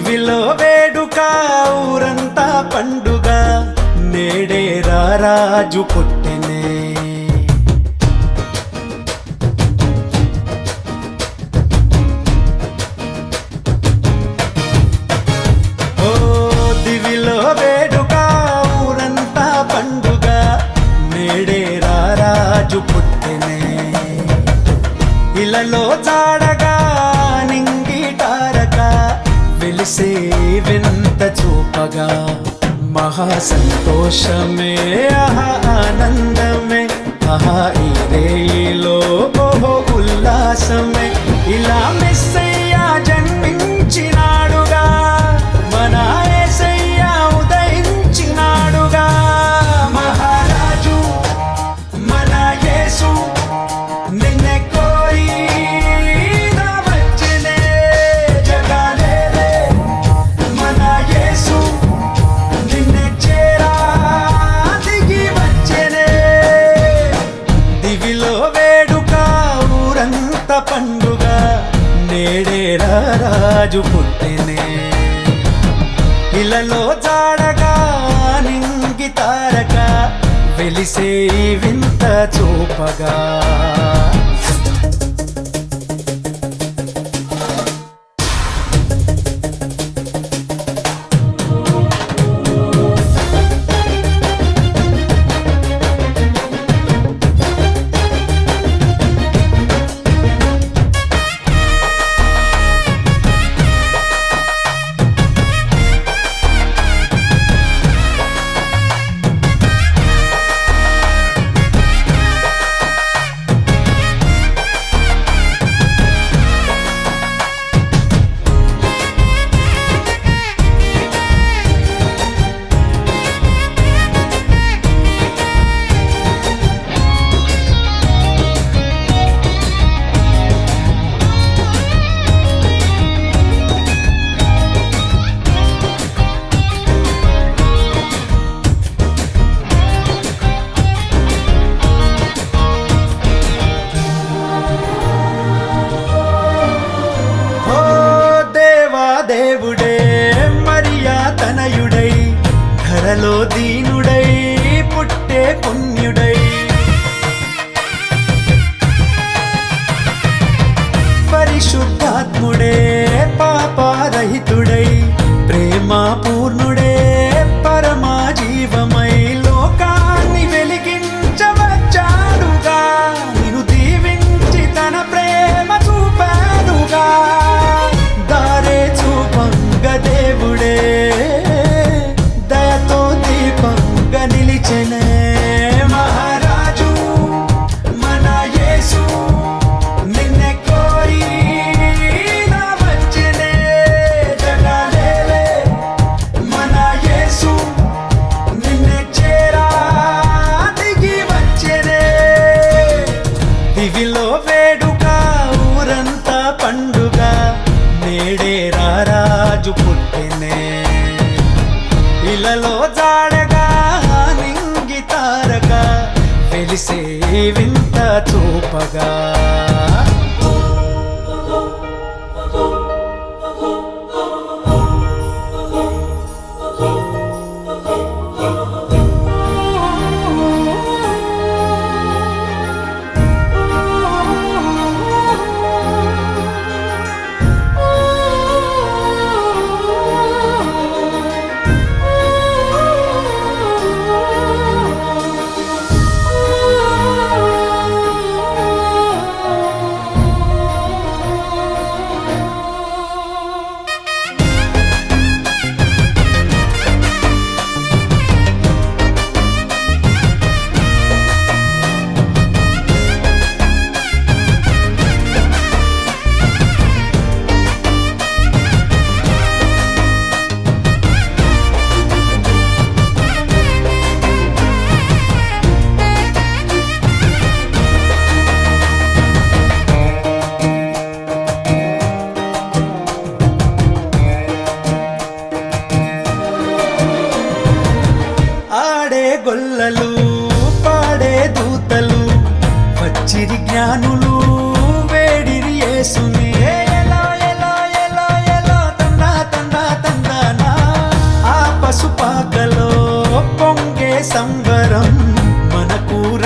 దివిలో వేడుక ఊరంతా పండుగ నేడే రారాజు పుట్టెనే ఓ దివిలో వేడుక ఊరంతా పండుగ నేడే రారాజు పుట్టెనే ఇలలో జాడగా నింగిటారక వెలిసే వింత చూపగా మహా సంతోషమే ఆహా ఆనందమే ఆహా ఈ రేయిలో ఓహో ఉల్లాసమే ఇలా మెస్సయ్యా జన్మించినాడుగా మన యేసయ్యా ఉదయించినాడుగా మహారాజు మన యేసు నిన్నే కోరి వచ్చెనే జగాలేలే మన యేసు నిన్నే చేరా దిగి వచ్చెనే దివిలో వేడుక ఊరంత పండుగ నేడే రారాజు పుట్టెనే ఇలలో జాడగా నింగి తారక వెలిసే వింత చూపగా దేవుడే మరియా తనయుడై ధరలో దీనుడై పుట్టే పుణ్యుడై పరిశుద్ధాత్ముడే పాపరహితుడై ప్రేమ పూర్ణుడే పరమా జీవమై లోకాన్ని వెలిగించవచ్చాడుగా నిన్ను దీవించి తన ప్రేమ చూపాడుగా దారే చూపంగ దేవుడే దయతో దీపంగ నిలిచెనే మహారాజు మన యేసు నిన్నే కోరి వచ్చెనే జగాలేలే మన యేసు నిన్నే చేరా దిగి వచ్చెనే దివిలో వేడుక ఊరంతా పండుగ నేడే రారాజు పుట్టెనే ఇలలో జాడగా నింగి తారక వెలిసే వింత చూపగా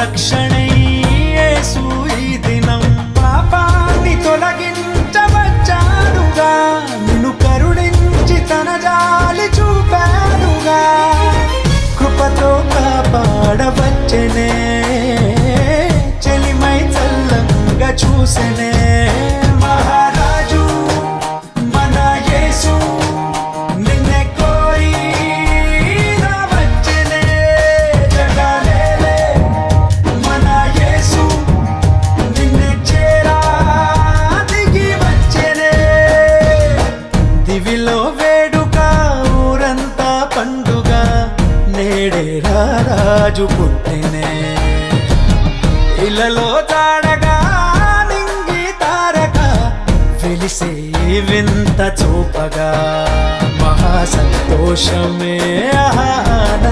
రక్షణై యేసు ఈ దినం పాపాన్ని తొలగించవచ్చాడుగా నిన్ను కరుణించి తన జాలి చూపాడుగా కృపతో కాపాడవచ్చనే చెలిమై చల్లంగా చూసెనే మహారాజు మన యేసు నిన్నే కోరి రావచ్చనే జగాలేలే మన యేసు నిన్నే చేరా దిగి వచ్చెనే దివిలో వేడుక ఊరంతా పండుగ నేడే రాజు పుట్టినే ఇళ్ళలో తాడగా నింగి తారక వెలిసే వింత చూపగా మహా సంతోషమే ఆనందమే